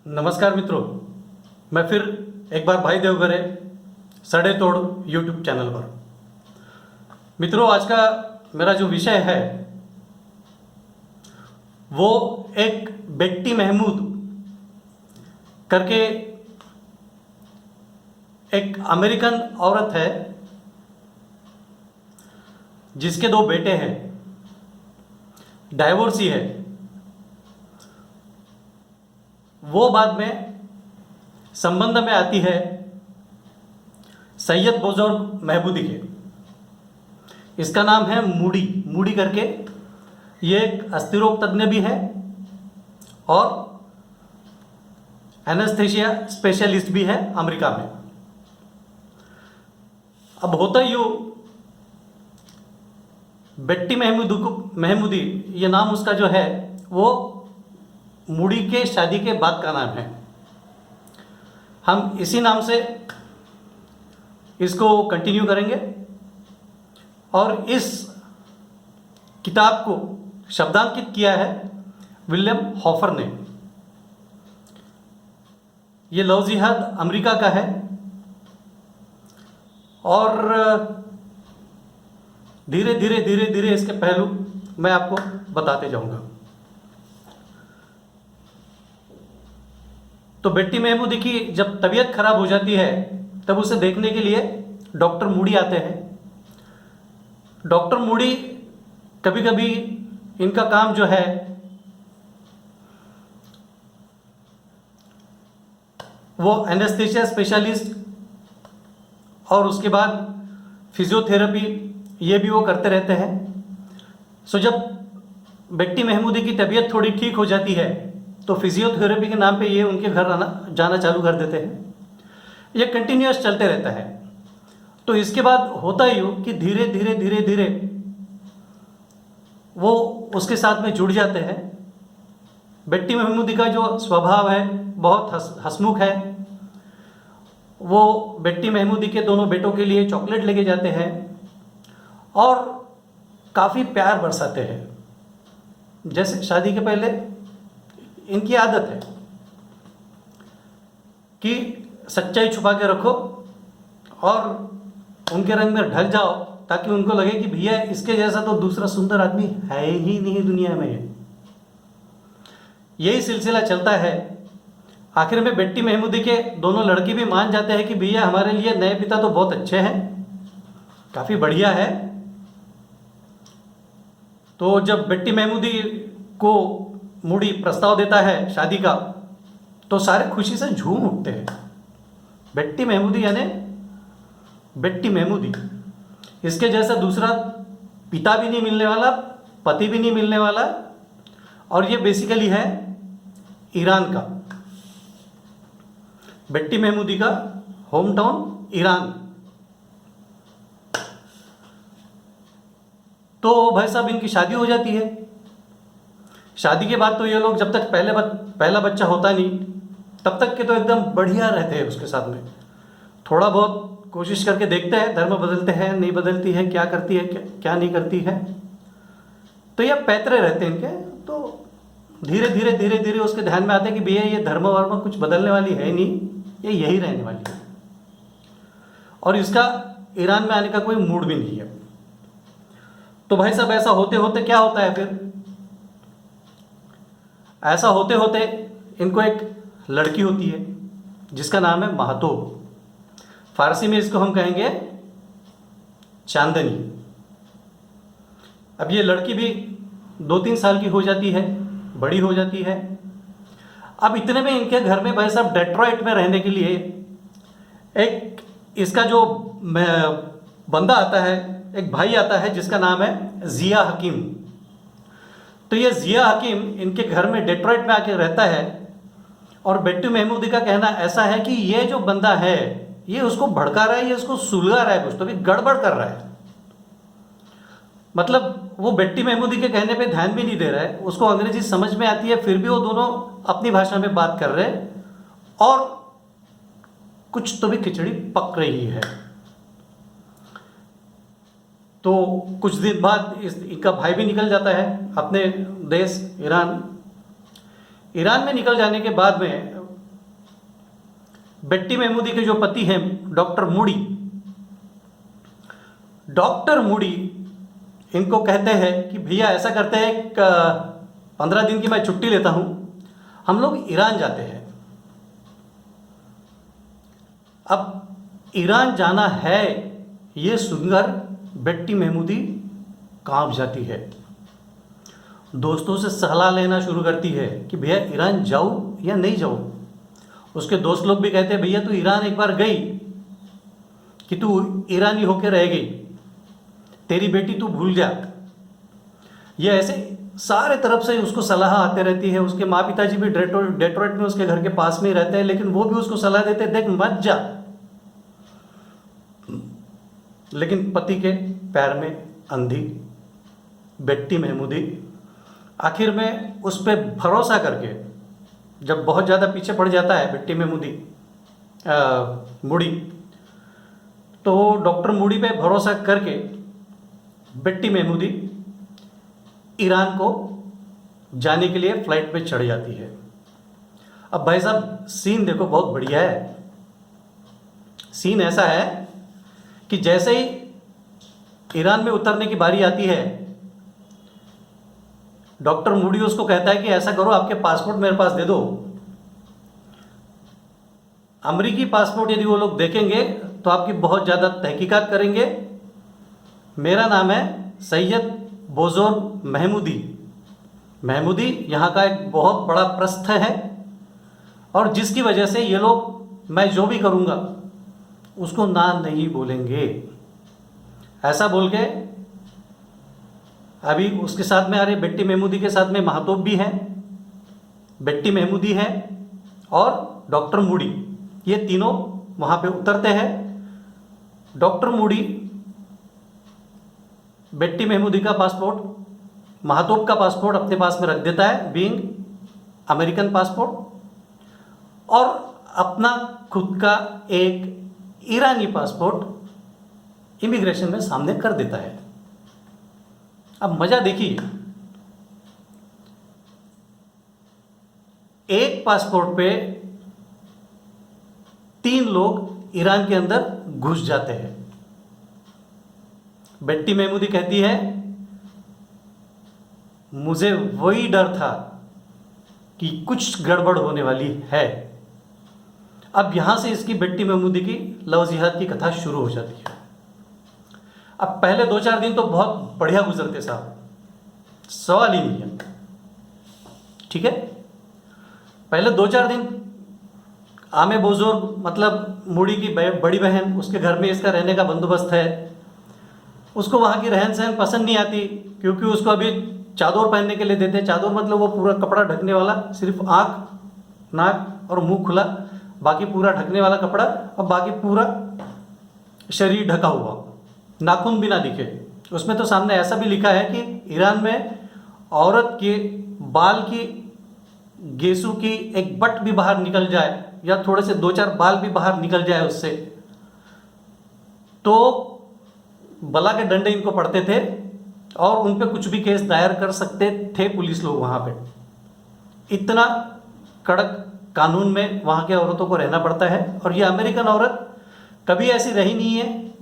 नमस्कार मित्रों, मैं फिर एक बार भाई देवघरे सड़े तोड़ यूट्यूब चैनल पर। मित्रों, आज का मेरा जो विषय है वो एक बेट्टी महमूद करके एक अमेरिकन औरत है जिसके 2 बेटे हैं, डाइवोर्सी है। वो बाद में संबंध में आती है सैयद बुजुर्ग महमूदी के। इसका नाम है मूडी करके। ये एक अस्थिरोग तज्ञ भी है और एनेस्थेसिया स्पेशलिस्ट भी है अमेरिका में। अब होता यूँ, बेट्टी महमूदी ये नाम उसका जो है वो मूडी के शादी के बाद का नाम है। हम इसी नाम से इसको कंटिन्यू करेंगे और इस किताब को शब्दांकित किया है विलियम हॉफर ने। ये लव जिहाद अमेरिका का है और धीरे धीरे इसके पहलू मैं आपको बताते जाऊंगा। तो बेट्टी महमूदी की जब तबीयत खराब हो जाती है तब उसे देखने के लिए डॉक्टर मूडी आते हैं। डॉक्टर मूडी कभी कभी इनका काम जो है वो एनेस्थेसिया स्पेशलिस्ट और उसके बाद फिजियोथेरेपी ये भी वो करते रहते हैं। सो जब बेट्टी महमूदी की तबीयत थोड़ी ठीक हो जाती है तो फिजियोथेरेपी के नाम पे ये उनके घर जाना चालू कर देते हैं। ये कंटिन्यूअस चलते रहता है। तो इसके बाद होता ही हो कि धीरे धीरे वो उसके साथ में जुड़ जाते हैं। बेट्टी महमूदी का जो स्वभाव है बहुत हंसमुख है। वो बेट्टी महमूदी के दोनों बेटों के लिए चॉकलेट लेके जाते हैं और काफ़ी प्यार बरसाते हैं। जैसे शादी के पहले इनकी आदत है कि सच्चाई छुपा के रखो और उनके रंग में ढल जाओ ताकि उनको लगे कि भैया इसके जैसा तो दूसरा सुंदर आदमी है ही नहीं दुनिया में। यही सिलसिला चलता है। आखिर में बेट्टी महमूदी के दोनों लड़के भी मान जाते हैं कि भैया हमारे लिए नए पिता तो बहुत अच्छे हैं, काफ़ी बढ़िया है। तो जब बेट्टी महमूदी को मूडी प्रस्ताव देता है शादी का तो सारे खुशी से झूम उठते हैं। बेट्टी महमूदी यानी बेट्टी महमूदी, इसके जैसा दूसरा पिता भी नहीं मिलने वाला, पति भी नहीं मिलने वाला। और ये बेसिकली है ईरान का। बेट्टी महमूदी का होम टाउन ईरान। तो भाई साहब इनकी शादी हो जाती है। शादी के बाद तो ये लोग जब तक पहला बच्चा होता नहीं तब तक के तो एकदम बढ़िया रहते हैं उसके साथ में। थोड़ा बहुत कोशिश करके देखते हैं धर्म बदलते हैं नहीं बदलती है, क्या करती है क्या नहीं करती है। तो ये पैतरे रहते हैं इनके। तो धीरे धीरे उसके ध्यान में आते हैं कि भैया ये धर्म वर्म कुछ बदलने वाली है नहीं, ये यही रहने वाली है और इसका ईरान में आने का कोई मूड भी नहीं है। तो भाई साहब ऐसा होते होते क्या होता है फिर, ऐसा होते होते इनको एक लड़की होती है जिसका नाम है महातो। फारसी में इसको हम कहेंगे चांदनी। अब ये लड़की भी 2-3 साल की हो जाती है, बड़ी हो जाती है। अब इतने में इनके घर में भाई साहब डेट्रॉइट में रहने के लिए एक इसका जो बंदा आता है, एक भाई आता है जिसका नाम है जिया हकीम। तो ये जिया हकीम इनके घर में डेट्रॉइट में आके रहता है और बेट्टी महमूदी का कहना ऐसा है कि ये जो बंदा है ये उसको भड़का रहा है, ये उसको सुलगा रहा है, कुछ तो भी गड़बड़ कर रहा है। मतलब वो बेट्टी महमूदी के कहने पे ध्यान भी नहीं दे रहा है। उसको अंग्रेजी समझ में आती है फिर भी वो दोनों अपनी भाषा में बात कर रहे हैं और कुछ तो भी खिचड़ी पक रही है। तो कुछ दिन बाद इनका भाई भी निकल जाता है अपने देश ईरान। ईरान में निकल जाने के बाद में बेट्टी महमूदी के जो पति हैं डॉक्टर मूडी इनको कहते हैं कि भैया ऐसा करते हैं, 15 दिन की मैं छुट्टी लेता हूं, हम लोग ईरान जाते हैं। अब ईरान जाना है ये सुनकर बेट्टी महमूदी कांप जाती है, दोस्तों से सलाह लेना शुरू करती है कि भैया ईरान जाऊं या नहीं जाऊं। उसके दोस्त लोग भी कहते हैं भैया तू ईरान एक बार गई कि तू ईरानी होके रह गई, तेरी बेटी तू भूल जा। ये ऐसे सारे तरफ से उसको सलाह आते रहती है। उसके माँ पिताजी भी डेट्रॉइट में उसके घर के पास में ही रहते हैं, लेकिन वो भी उसको सलाह देते हैं देख मत जा। लेकिन पति के पैर में अंधी बेट्टी महमूदी आखिर में उस पर भरोसा करके, जब बहुत ज़्यादा पीछे पड़ जाता है बेट्टी महमूदी मूडी, तो डॉक्टर मूडी पे भरोसा करके बेट्टी महमूदी ईरान को जाने के लिए फ्लाइट पे चढ़ जाती है। अब भाई साहब सीन देखो बहुत बढ़िया है। सीन ऐसा है कि जैसे ही ईरान में उतरने की बारी आती है, डॉक्टर मूडी उसको कहता है कि ऐसा करो आपके पासपोर्ट मेरे पास दे दो। अमेरिकी पासपोर्ट यदि वो लोग देखेंगे तो आपकी बहुत ज़्यादा तहकीकात करेंगे। मेरा नाम है सैयद बोजोर महमूदी यहाँ का एक बहुत बड़ा प्रस्थ है, और जिसकी वजह से ये लोग मैं जो भी करूँगा उसको ना नहीं बोलेंगे। ऐसा बोल के अभी उसके साथ में आ रही बेट्टी महमूदी के साथ में महातोब भी हैं, बेट्टी महमूदी है और डॉक्टर मूडी, ये तीनों वहाँ पे उतरते हैं। डॉक्टर मूडी बेट्टी महमूदी का पासपोर्ट, महातोब का पासपोर्ट अपने पास में रख देता है बीइंग अमेरिकन पासपोर्ट, और अपना खुद का एक ईरानी पासपोर्ट इमिग्रेशन में सामने कर देता है। अब मजा देखिए, एक पासपोर्ट पे 3 लोग ईरान के अंदर घुस जाते हैं। बेट्टी महमूदी कहती है मुझे वही डर था कि कुछ गड़बड़ होने वाली है। अब यहां से इसकी बेट्टी महमूदी की लव जिहाद की कथा शुरू हो जाती है। अब पहले 2-4 दिन तो बहुत बढ़िया गुजरते साहब, सवाल ही नहीं है, ठीक है। पहले 2-4 दिन आमे बोजोर मतलब मूडी की बड़ी बहन, उसके घर में इसका रहने का बंदोबस्त है। उसको वहाँ की रहन सहन पसंद नहीं आती, क्योंकि उसको अभी चादर पहनने के लिए देते हैं। चादर मतलब वो पूरा कपड़ा ढकने वाला, सिर्फ आँख, नाक और मुंह खुला, बाकी पूरा ढकने वाला कपड़ा, और बाकी पूरा शरीर ढका हुआ, नाखून भी ना दिखे। उसमें तो सामने ऐसा भी लिखा है कि ईरान में औरत के बाल की गेसू की एक बट भी बाहर निकल जाए, या थोड़े से 2-4 बाल भी बाहर निकल जाए उससे, तो बला के डंडे इनको पड़ते थे और उन पे कुछ भी केस दायर कर सकते थे पुलिस लोग वहाँ पे। इतना कड़क कानून में वहाँ के औरतों को रहना पड़ता है। और ये अमेरिकन औरत कभी ऐसी रही नहीं है,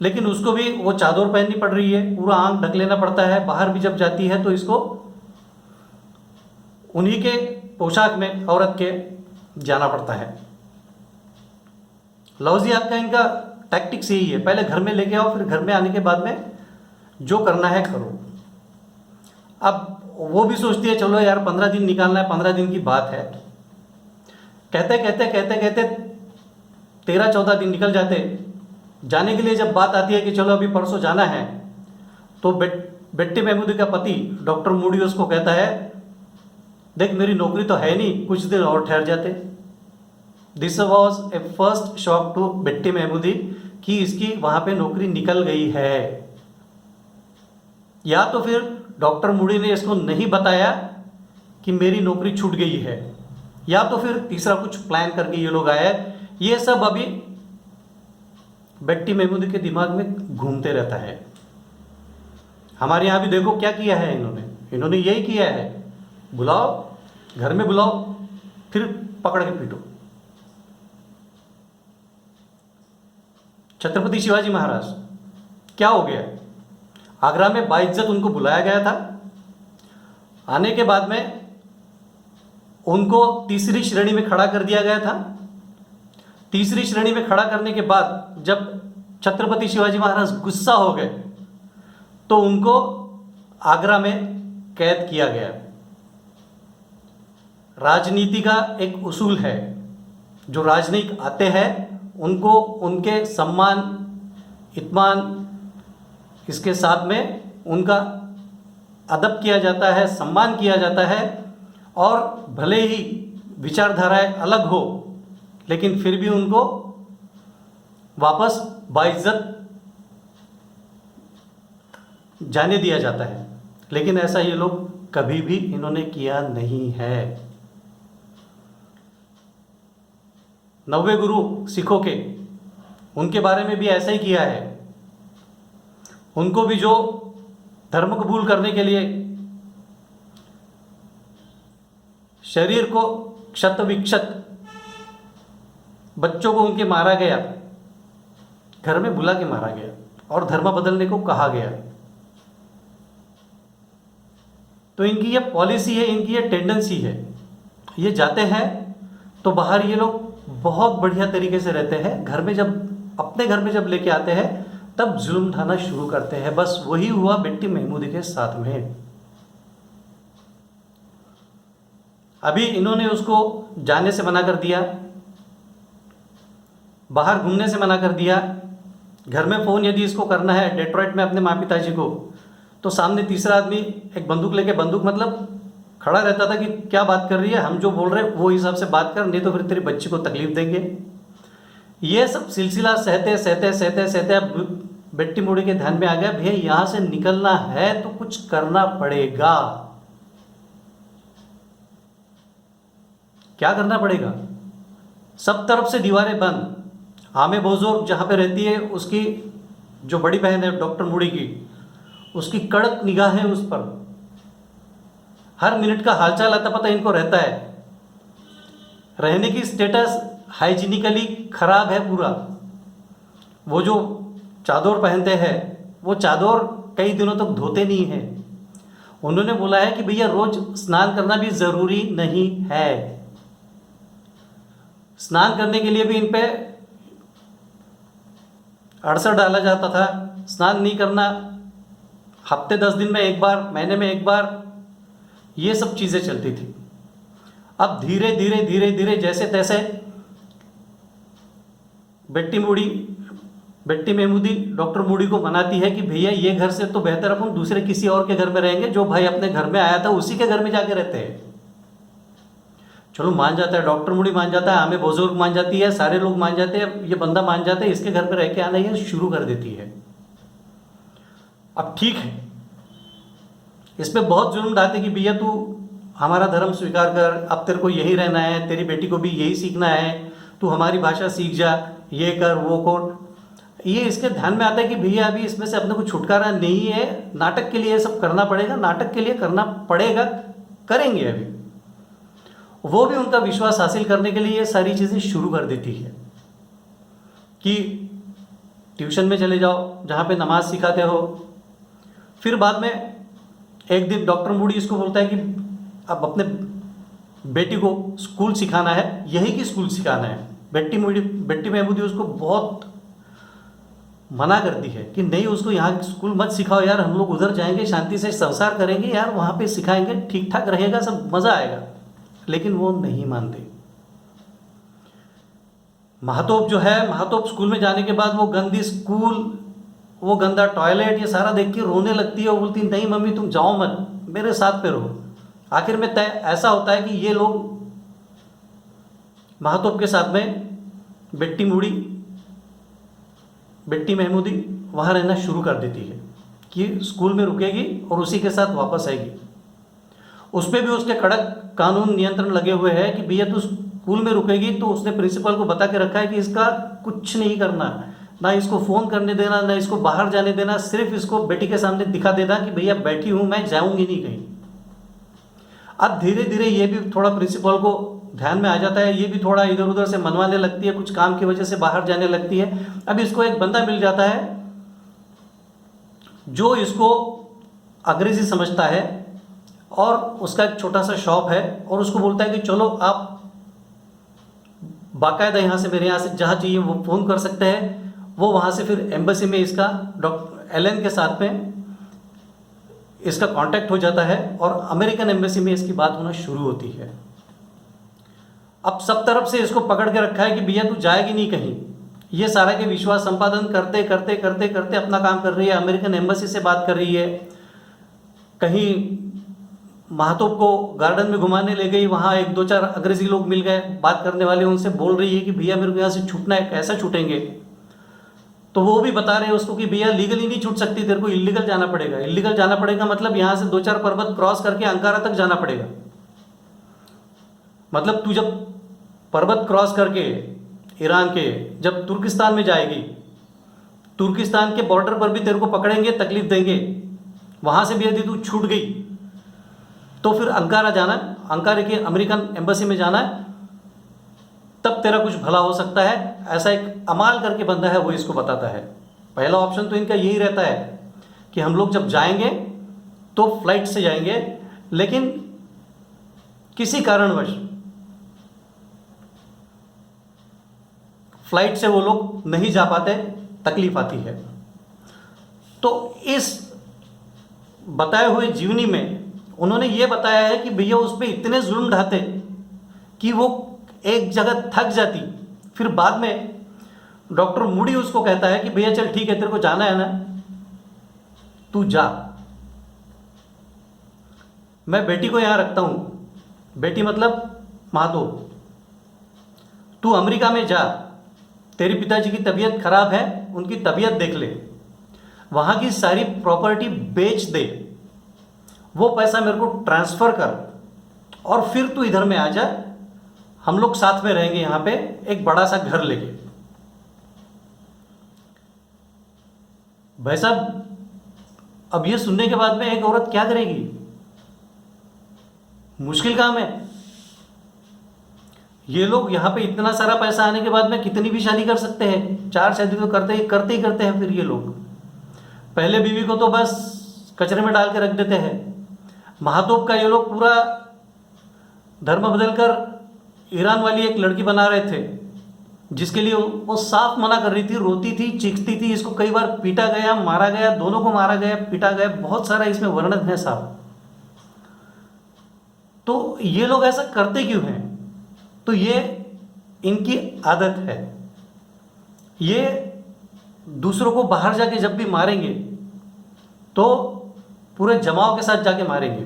लेकिन उसको भी वो चादर पहननी पड़ रही है, पूरा आंख ढक लेना पड़ता है। बाहर भी जब जाती है तो इसको उन्हीं के पोशाक में औरत के जाना पड़ता है। लव जिहाद का इनका टैक्टिक्स यही है, पहले घर में लेके आओ, फिर घर में आने के बाद में जो करना है करो। अब वो भी सोचती है चलो यार 15 दिन निकालना है, 15 दिन की बात है। कहते कहते 13-14 दिन निकल जाते। जाने के लिए जब बात आती है कि चलो अभी परसों जाना है, तो बेट्टी महमूदी का पति डॉक्टर मूडी उसको कहता है देख मेरी नौकरी तो है नहीं, कुछ दिन और ठहर जाते। This was a first shock to Betty Mahmoody कि इसकी वहाँ पे नौकरी निकल गई है। या तो फिर डॉक्टर मूडी ने इसको नहीं बताया कि मेरी नौकरी छूट गई है, या तो फिर तीसरा कुछ प्लान करके ये लोग आए। ये सब अभी बेट्टी महमूदी के दिमाग में घूमते रहता है। हमारे यहाँ भी देखो क्या किया है इन्होंने यही किया है, बुलाओ, घर में बुलाओ, फिर पकड़ के पीटो। छत्रपति शिवाजी महाराज, क्या हो गया? आगरा में बाइज्जत उनको बुलाया गया था। आने के बाद में उनको तीसरी श्रेणी में खड़ा कर दिया गया था। तीसरी श्रेणी में खड़ा करने के बाद जब छत्रपति शिवाजी महाराज गुस्सा हो गए तो उनको आगरा में कैद किया गया। राजनीति का एक उसूल है, जो राजनीतिक आते हैं उनको उनके सम्मान इत्मीनान इसके साथ में उनका अदब किया जाता है, सम्मान किया जाता है, और भले ही विचारधाराएं अलग हो लेकिन फिर भी उनको वापस बाइज्जत जाने दिया जाता है। लेकिन ऐसा ये लोग कभी भी इन्होंने किया नहीं है। 90 गुरु सिखों के, उनके बारे में भी ऐसा ही किया है। उनको भी जो धर्म कबूल करने के लिए शरीर को क्षत विक्षत बच्चों को उनके मारा गया, घर में बुला के मारा गया और धर्म बदलने को कहा गया। तो इनकी ये पॉलिसी है, इनकी ये टेंडेंसी है। ये जाते हैं तो बाहर ये लोग बहुत बढ़िया तरीके से रहते हैं, घर में जब अपने घर में जब लेके आते हैं तब जुल्म ढाना शुरू करते हैं। बस वही हुआ बेटी महमूदी के साथ में। अभी इन्होंने उसको जाने से मना कर दिया, बाहर घूमने से मना कर दिया। घर में फ़ोन यदि इसको करना है डेट्रॉइट में अपने माँ पिताजी को, तो सामने तीसरा आदमी एक बंदूक लेके, बंदूक मतलब खड़ा रहता था कि क्या बात कर रही है, हम जो बोल रहे हैं वो हिसाब से बात कर, नहीं तो फिर तेरी बच्ची को तकलीफ देंगे। ये सब सिलसिला सहते सहते सहते सहते अब बेटी मुड़ी के ध्यान में आ गया, भैया यहाँ से निकलना है तो कुछ करना पड़ेगा। क्या करना पड़ेगा? सब तरफ से दीवारें बंद। आमे बोजोर जहाँ पे रहती है, उसकी जो बड़ी बहन है डॉक्टर मुड़ी की, उसकी कड़क निगाहें उस पर, हर मिनट का हालचाल आता पता इनको रहता है। रहने की स्टेटस हाइजीनिकली खराब है पूरा। वो जो चादर पहनते हैं वो चादर कई दिनों तक धोते नहीं हैं। उन्होंने बोला है कि भैया रोज स्नान करना भी ज़रूरी नहीं है। स्नान करने के लिए भी इन पे अड़सर डाला जाता था। स्नान नहीं करना, हफ्ते 10 दिन में एक बार, महीने में एक बार, ये सब चीज़ें चलती थी। अब धीरे धीरे धीरे धीरे जैसे तैसे बेटी महमूदी डॉक्टर मुड़ी को मनाती है कि भैया ये घर से तो बेहतर अपन दूसरे किसी और के घर में रहेंगे, जो भाई अपने घर में आया था उसी के घर में जाके रहते हैं। चलो मान जाता है, डॉक्टर मुड़ी मान जाता है, आमे बुजुर्ग मान जाती है, सारे लोग मान जाते हैं, ये बंदा मान जाता है, इसके घर में रह के आना ये शुरू कर देती है। अब ठीक है, इस पर बहुत जुल्म ढाते कि भैया तू हमारा धर्म स्वीकार कर, अब तेरे को यही रहना है, तेरी बेटी को भी यही सीखना है, तू हमारी भाषा सीख जा, ये कर वो कर। ये इसके ध्यान में आता है कि भैया अभी इसमें से अपने को छुटकारा नहीं है, नाटक के लिए ये सब करना पड़ेगा, नाटक के लिए करना पड़ेगा, करेंगे अभी। वो भी उनका विश्वास हासिल करने के लिए ये सारी चीज़ें शुरू कर देती है कि ट्यूशन में चले जाओ जहाँ पे नमाज सिखाते हो। फिर बाद में एक दिन डॉक्टर मुड़ी इसको बोलता है कि अब अपने बेटी को स्कूल सिखाना है, यही की स्कूल सिखाना है। बेटी महमूदी उसको बहुत मना करती है कि नहीं, उसको यहाँ स्कूल मत सिखाओ यार, हम लोग उधर जाएंगे, शांति से संसार करेंगे यार, वहाँ पे सिखाएंगे, ठीक ठाक रहेगा, सब मज़ा आएगा। लेकिन वो नहीं मानते। महतोब जो है, महतोब स्कूल में जाने के बाद वो गंदी स्कूल, वो गंदा टॉयलेट, ये सारा देख के रोने लगती है। वो बोलती नहीं मम्मी तुम जाओ मत, मेरे साथ पे रहो। आखिर में तय ऐसा होता है कि ये लोग महतोब के साथ में बेटी महमूदी वहाँ रहना शुरू कर देती है कि स्कूल में रुकेगी और उसी के साथ वापस आएगी। उस पर भी उसके कड़क कानून नियंत्रण लगे हुए हैं कि भैया तू स्कूल में रुकेगी। तो उसने प्रिंसिपल को बता के रखा है कि इसका कुछ नहीं करना, ना इसको फ़ोन करने देना, ना इसको बाहर जाने देना, सिर्फ इसको बेटी के सामने दिखा देना कि भैया बैठी हूँ मैं, जाऊँगी नहीं कहीं। अब धीरे धीरे ये भी थोड़ा प्रिंसिपल को ध्यान में आ जाता है, ये भी थोड़ा इधर उधर से मनवाने लगती है, कुछ काम की वजह से बाहर जाने लगती है। अब इसको एक बंदा मिल जाता है जो इसको अंग्रेजी समझता है और उसका एक छोटा सा शॉप है, और उसको बोलता है कि चलो आप बाकायदा यहाँ से, मेरे यहाँ से जहाँ चाहिए वो फ़ोन कर सकते हैं। वो वहाँ से फिर एम्बेसी में इसका डॉक्टर एलन के साथ में इसका कांटेक्ट हो जाता है और अमेरिकन एम्बेसी में इसकी बात होना शुरू होती है। अब सब तरफ से इसको पकड़ के रखा है कि भैया तू जाएगी नहीं कहीं। ये सारा के विश्वास संपादन करते करते करते करते अपना काम कर रही है, अमेरिकन एम्बेसी से बात कर रही है, कहीं महातोप को गार्डन में घुमाने ले गई, वहाँ एक दो चार अंग्रेजी लोग मिल गए बात करने वाले, उनसे बोल रही है कि भैया मेरे को यहाँ से छूटना है, कैसा छूटेंगे? तो वो भी बता रहे हैं उसको कि भैया लीगली नहीं छूट सकती, तेरे को इलीगल जाना पड़ेगा। इलीगल जाना पड़ेगा मतलब यहाँ से 2-4 पर्वत क्रॉस करके अंकारा तक जाना पड़ेगा। मतलब तू जब पर्वत क्रॉस करके ईरान के जब तुर्किस्तान में जाएगी, तुर्किस्तान के बॉर्डर पर भी तेरे को पकड़ेंगे, तकलीफ देंगे। वहाँ से भी यदि तू छूट गई तो फिर अंकारा जाना, अंकारे के अमेरिकन एम्बेसी में जाना है, तब तेरा कुछ भला हो सकता है। ऐसा एक अमाल करके बंदा है, वो इसको बताता है। पहला ऑप्शन तो इनका यही रहता है कि हम लोग जब जाएंगे तो फ्लाइट से जाएंगे, लेकिन किसी कारणवश फ्लाइट से वो लोग नहीं जा पाते, तकलीफ आती है। तो इस बताए हुए जीवनी में उन्होंने ये बताया है कि भैया उस पर इतने जुल्म ढाते कि वो एक जगह थक जाती। फिर बाद में डॉक्टर मूडी उसको कहता है कि भैया चल ठीक है, तेरे को जाना है ना, तू जा, मैं बेटी को यहाँ रखता हूँ। बेटी मतलब माधो, तू अमेरिका में जा, तेरे पिताजी की तबीयत खराब है, उनकी तबीयत देख ले, वहाँ की सारी प्रॉपर्टी बेच दे, वो पैसा मेरे को ट्रांसफ़र कर, और फिर तू इधर में आ जा, हम लोग साथ में रहेंगे यहाँ पे एक बड़ा सा घर लेके। भाई साहब, अब ये सुनने के बाद में एक औरत क्या करेगी? मुश्किल काम है। ये लोग यहाँ पे इतना सारा पैसा आने के बाद में कितनी भी शादी कर सकते हैं, 4 शादी तो करते ही करते हैं। फिर ये लोग पहले बीवी को तो बस कचरे में डाल के रख देते हैं। महातोप का ये लोग पूरा धर्म बदलकर ईरान वाली एक लड़की बना रहे थे, जिसके लिए वो साफ मना कर रही थी, रोती थी, चीखती थी। इसको कई बार पीटा गया, मारा गया, दोनों को मारा गया, पीटा गया, बहुत सारा इसमें वर्णन है साहब। तो ये लोग ऐसा करते क्यों हैं? तो ये इनकी आदत है। ये दूसरों को बाहर जाके जब भी मारेंगे तो पूरे जमाव के साथ जाके मारेंगे,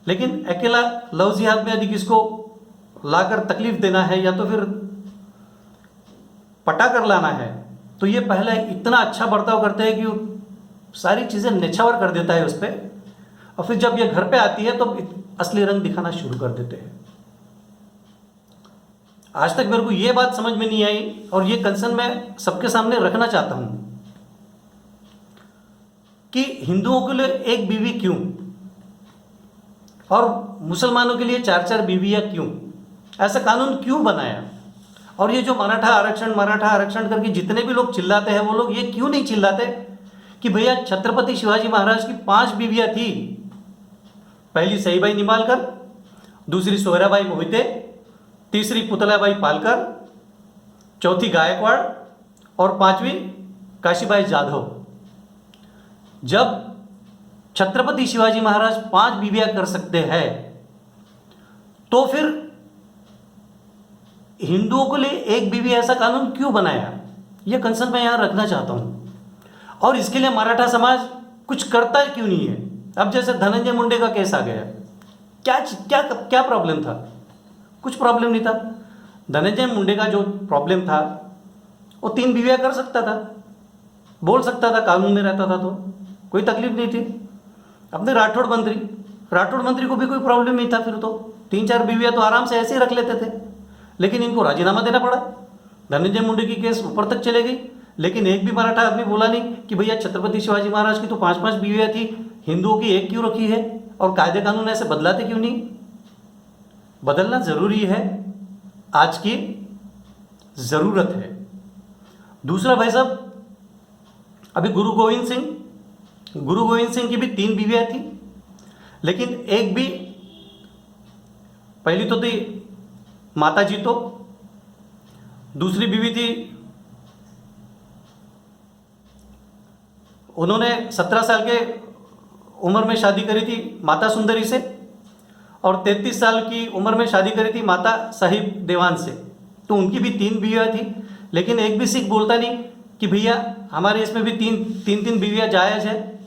लेकिन अकेला लव जिहाद में यदि किसको लाकर तकलीफ देना है या तो फिर पटा कर लाना है, तो ये पहले इतना अच्छा बर्ताव करते हैं कि वो सारी चीज़ें निछावर कर देता है उस पर, और फिर जब ये घर पे आती है तो असली रंग दिखाना शुरू कर देते हैं। आज तक मेरे को ये बात समझ में नहीं आई, और ये कंसर्न मैं सबके सामने रखना चाहता हूं कि हिंदुओं के लिए एक बीवी क्यों और मुसलमानों के लिए 4-4 बीवियां क्यों? ऐसा कानून क्यों बनाया? और ये जो मराठा आरक्षण करके जितने भी लोग चिल्लाते हैं, वो लोग ये क्यों नहीं चिल्लाते कि भैया छत्रपति शिवाजी महाराज की 5 बीवियां थी। पहली सईबाई निंबालकर, दूसरी सोहराबाई मोहिते, तीसरी पुतलाबाई पालकर, चौथी गायकवाड़ और 5वीं काशीबाई जाधव। जब छत्रपति शिवाजी महाराज 5 बीवियां कर सकते हैं, तो फिर हिंदुओं के लिए एक बीवी ऐसा कानून क्यों बनाया? यह कंसर्न मैं यहां रखना चाहता हूं। और इसके लिए मराठा समाज कुछ करता क्यों नहीं है? अब जैसे धनंजय मुंडे का केस आ गया, क्या प्रॉब्लम था? कुछ प्रॉब्लम नहीं था। धनंजय मुंडे का जो प्रॉब्लम था, वो 3 बीवियां कर सकता था, बोल सकता था, कानून में रहता था तो कोई तकलीफ नहीं थी। अपने राठौड़ मंत्री को भी कोई प्रॉब्लम नहीं था, फिर तो 3-4 बीवियां तो आराम से ऐसे ही रख लेते थे, लेकिन इनको राजीनामा देना पड़ा। धनंजय मुंडे की केस ऊपर तक चले गई, लेकिन एक भी मराठा आदमी बोला नहीं कि भैया छत्रपति शिवाजी महाराज की तो 5-5 बीवियां थी, हिंदुओं की एक क्यों रखी है, और कायदे कानून ऐसे बदलाते क्यों नहीं? बदलना ज़रूरी है, आज की ज़रूरत है। दूसरा भाई साहब, अभी गुरु गोविंद सिंह की भी 3 बीवियाँ थी, लेकिन एक भी, पहली तो थी माता जी, तो दूसरी बीवी थी, उन्होंने 17 साल के उम्र में शादी करी थी माता सुंदरी से, और 33 साल की उम्र में शादी करी थी माता साहिब देवान से। तो उनकी भी 3 बीवियाँ थी, लेकिन एक भी सिख बोलता नहीं कि भैया हमारे इसमें भी तीन बीवियाँ जायज़ है,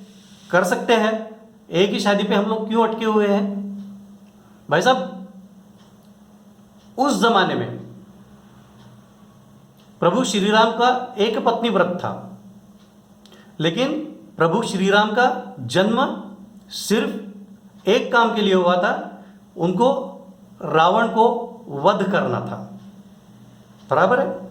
कर सकते हैं, एक ही शादी पे हम लोग क्यों अटके हुए हैं। भाई साहब, उस जमाने में प्रभु श्री राम का एक पत्नी व्रत था, लेकिन प्रभु श्री राम का जन्म सिर्फ एक काम के लिए हुआ था, उनको रावण को वध करना था। बराबर है।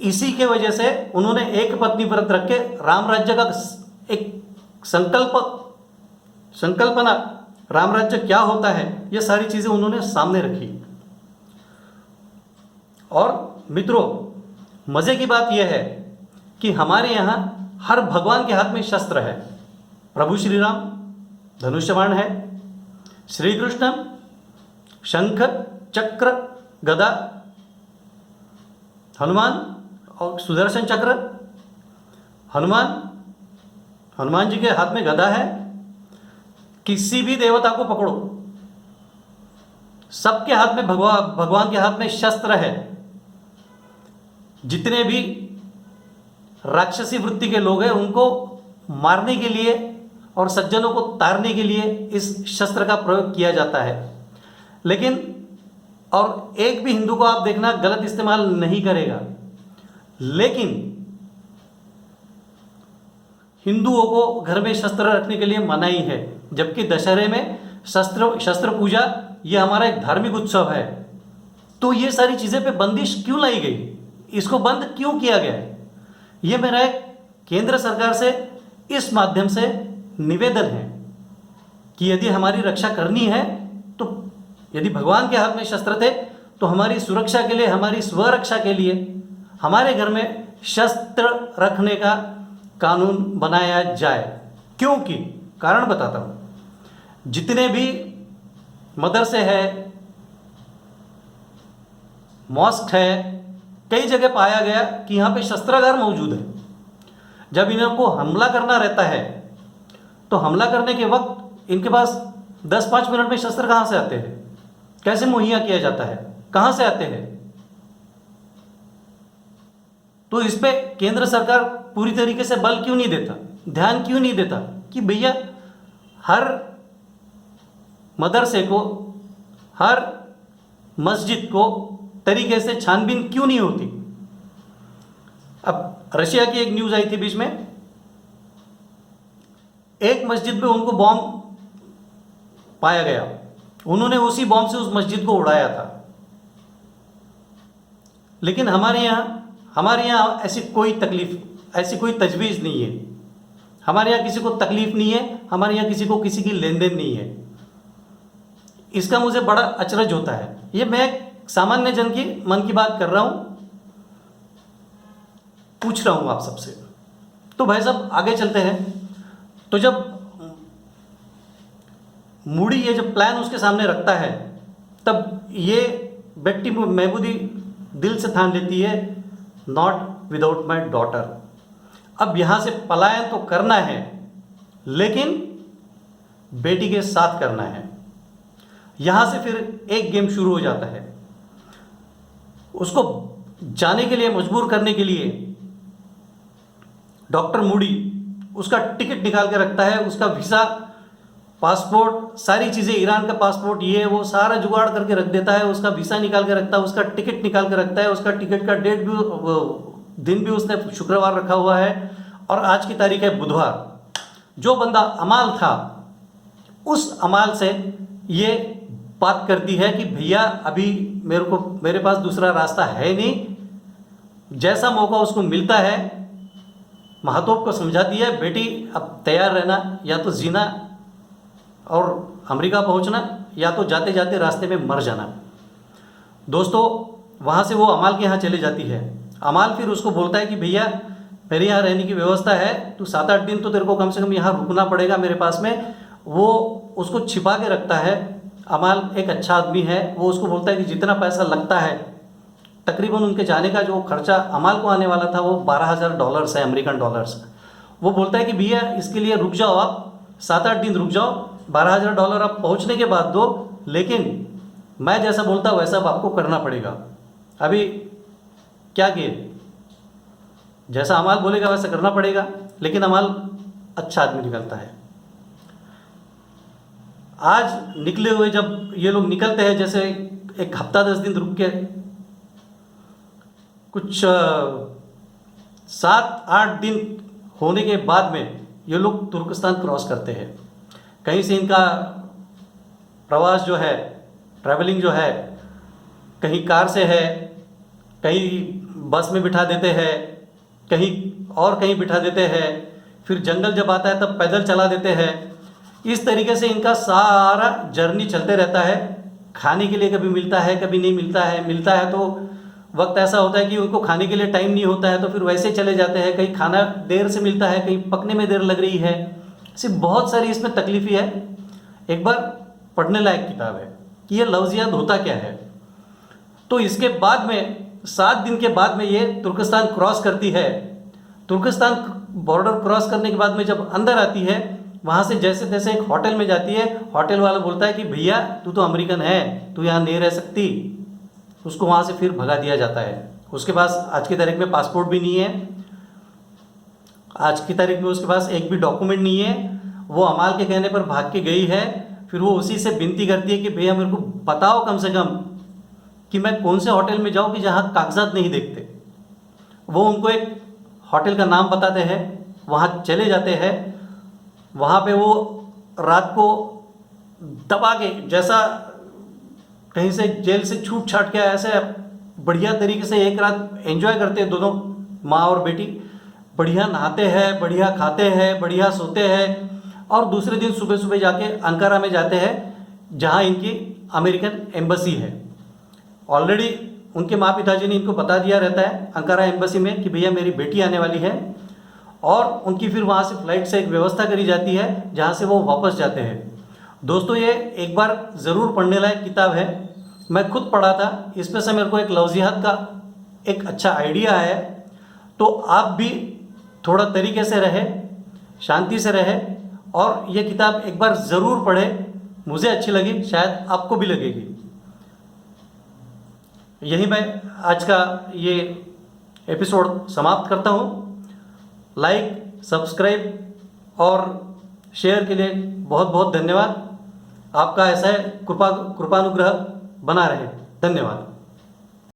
इसी के वजह से उन्होंने एक पत्नी व्रत रख के राम राज्य का एक संकल्पना, राम राज्य क्या होता है, ये सारी चीजें उन्होंने सामने रखी। और मित्रों, मजे की बात यह है कि हमारे यहाँ हर भगवान के हाथ में शस्त्र है। प्रभु श्री राम धनुष्यबाण है, श्री कृष्ण शंख चक्र गदा, हनुमान और सुदर्शन चक्र, हनुमान जी के हाथ में गदा है। किसी भी देवता को पकड़ो, सबके हाथ में भगवान के हाथ में शस्त्र है। जितने भी राक्षसी वृत्ति के लोग हैं, उनको मारने के लिए और सज्जनों को तारने के लिए इस शस्त्र का प्रयोग किया जाता है। लेकिन और एक भी हिंदू को आप देखना गलत इस्तेमाल नहीं करेगा, लेकिन हिंदुओं को घर में शस्त्र रखने के लिए मनाही है, जबकि दशहरे में शस्त्र पूजा ये हमारा एक धार्मिक उत्सव है। तो ये सारी चीज़ें पे बंदिश क्यों लाई गई, इसको बंद क्यों किया गया है? ये मेरा एक केंद्र सरकार से इस माध्यम से निवेदन है कि यदि हमारी रक्षा करनी है, तो यदि भगवान के हाथ में शस्त्र थे, तो हमारी सुरक्षा के लिए, हमारी स्वरक्षा के लिए हमारे घर में शस्त्र रखने का कानून बनाया जाए। क्योंकि कारण बताता हूँ, जितने भी मदरसे है, मॉस्क है, कई जगह पाया गया कि यहाँ पे शस्त्रागार मौजूद है। जब इनको हमला करना रहता है, तो हमला करने के वक्त इनके पास 10-5 मिनट में शस्त्र कहाँ से आते हैं, कैसे मुहैया किया जाता है, कहाँ से आते हैं? तो इस पे केंद्र सरकार पूरी तरीके से बल क्यों नहीं देता, ध्यान क्यों नहीं देता कि भैया हर मदरसे को, हर मस्जिद को तरीके से छानबीन क्यों नहीं होती? अब रशिया की एक न्यूज़ आई थी बीच में, एक मस्जिद में उनको बॉम्ब पाया गया, उन्होंने उसी बॉम्ब से उस मस्जिद को उड़ाया था। लेकिन हमारे यहाँ ऐसी कोई तकलीफ, ऐसी कोई तजवीज़ नहीं है। हमारे यहाँ किसी को तकलीफ नहीं है, हमारे यहाँ किसी को किसी की लेन देन नहीं है। इसका मुझे बड़ा अचरज होता है। ये मैं सामान्य जन की मन की बात कर रहा हूँ, पूछ रहा हूँ आप सबसे। तो भाई साहब आगे चलते हैं। तो जब मूडी ये जब प्लान उसके सामने रखता है, तब ये बेटी महबूदी दिल से ठान लेती है, नॉट विदाउट माई डॉटर। अब यहाँ से पलायन तो करना है, लेकिन बेटी के साथ करना है। यहाँ से फिर एक गेम शुरू हो जाता है। उसको जाने के लिए मजबूर करने के लिए डॉक्टर मूडी उसका टिकट निकाल के रखता है, उसका वीज़ा, पासपोर्ट, सारी चीज़ें, ईरान का पासपोर्ट, ये वो सारा जुगाड़ करके रख देता है। उसका वीज़ा निकाल के रखता है, उसका टिकट निकाल के रखता है, उसका टिकट का डेट भी, दिन भी उसने शुक्रवार रखा हुआ है, और आज की तारीख है बुधवार। जो बंदा अमाल था, उस अमाल से ये बात करती है कि भैया अभी मेरे पास दूसरा रास्ता है नहीं। जैसा मौका उसको मिलता है, महतोब को समझाती है, बेटी अब तैयार रहना, या तो जीना और अमेरिका पहुंचना, या तो जाते जाते रास्ते में मर जाना। दोस्तों वहाँ से वो अमाल के यहाँ चले जाती है। अमाल फिर उसको बोलता है कि भैया मेरे यहाँ रहने की व्यवस्था है, तू 7-8 दिन तो तेरे को कम से कम यहाँ रुकना पड़ेगा मेरे पास में। वो उसको छिपा के रखता है। अमाल एक अच्छा आदमी है, वो उसको बोलता है कि जितना पैसा लगता है, तकरीबन उनके जाने का जो खर्चा अमाल को आने वाला था वो $12,000 है, अमेरिकन डॉलर्स। वो बोलता है कि भैया इसके लिए रुक जाओ, आप 7-8 दिन रुक जाओ, $12,000 आप पहुँचने के बाद दो, लेकिन मैं जैसा बोलता वैसा अब आपको करना पड़ेगा। अभी क्या किए, जैसा अमाल बोलेगा वैसा करना पड़ेगा, लेकिन अमाल अच्छा आदमी निकलता है। आज निकले हुए जब ये लोग निकलते हैं, जैसे एक हफ्ता 10 दिन रुक के कुछ 7-8 दिन होने के बाद में ये लोग तुर्कस्तान क्रॉस करते हैं। कहीं से इनका प्रवास जो है, ट्रैवलिंग जो है, कहीं कार से है, कहीं बस में बिठा देते हैं, कहीं और कहीं बिठा देते हैं, फिर जंगल जब आता है तब पैदल चला देते हैं। इस तरीके से इनका सारा जर्नी चलते रहता है। खाने के लिए कभी मिलता है, कभी नहीं मिलता है। मिलता है तो वक्त ऐसा होता है कि उनको खाने के लिए टाइम नहीं होता है, तो फिर वैसे चले जाते हैं। कहीं खाना देर से मिलता है, कहीं पकने में देर लग रही है। सिर्फ बहुत सारी इसमें तकलीफ़ी है। एक बार पढ़ने लायक किताब है कि ये लफ्ज़ियात होता क्या है। तो इसके बाद में 7 दिन के बाद में ये तुर्कस्तान क्रॉस करती है। तुर्कस्तान बॉर्डर क्रॉस करने के बाद में जब अंदर आती है, वहाँ से जैसे तैसे एक होटल में जाती है। होटल वाला बोलता है कि भैया तू तो अमेरिकन है, तू यहाँ नहीं रह सकती। उसको वहाँ से फिर भगा दिया जाता है। उसके पास आज की तारीख में पासपोर्ट भी नहीं है, आज की तारीख में उसके पास एक भी डॉक्यूमेंट नहीं है। वो अमाल के कहने पर भाग के गई है। फिर वो उसी से विनती करती है कि भैया मेरे को बताओ कम से कम कि मैं कौन से होटल में जाऊँ कि जहाँ कागजात नहीं देखते। वो उनको एक होटल का नाम बताते हैं, वहाँ चले जाते हैं। वहाँ पे वो रात को दबा के, जैसा कहीं से जेल से छूट छाट के ऐसे बढ़िया तरीके से एक रात एंजॉय करते हैं दोनों, माँ और बेटी। बढ़िया नहाते हैं, बढ़िया खाते हैं, बढ़िया सोते हैं। और दूसरे दिन सुबह सुबह जाके अंकारा में जाते हैं, जहाँ इनकी अमेरिकन एम्बेसी है। ऑलरेडी उनके माँ पिताजी ने इनको बता दिया रहता है अंकारा एम्बेसी में कि भैया मेरी बेटी आने वाली है। और उनकी फिर वहाँ से फ़्लाइट से एक व्यवस्था करी जाती है, जहाँ से वो वापस जाते हैं। दोस्तों ये एक बार ज़रूर पढ़ने लायक किताब है। मैं खुद पढ़ा था, इसमें से मेरे को एक लफ्ज़ियात का एक अच्छा आइडिया है। तो आप भी थोड़ा तरीके से रहे, शांति से रहे, और ये किताब एक बार ज़रूर पढ़े। मुझे अच्छी लगी, शायद आपको भी लगेगी। यही मैं आज का ये एपिसोड समाप्त करता हूँ। लाइक, सब्सक्राइब और शेयर के लिए बहुत बहुत धन्यवाद। आपका ऐसा कृपानुग्रह बना रहे। धन्यवाद।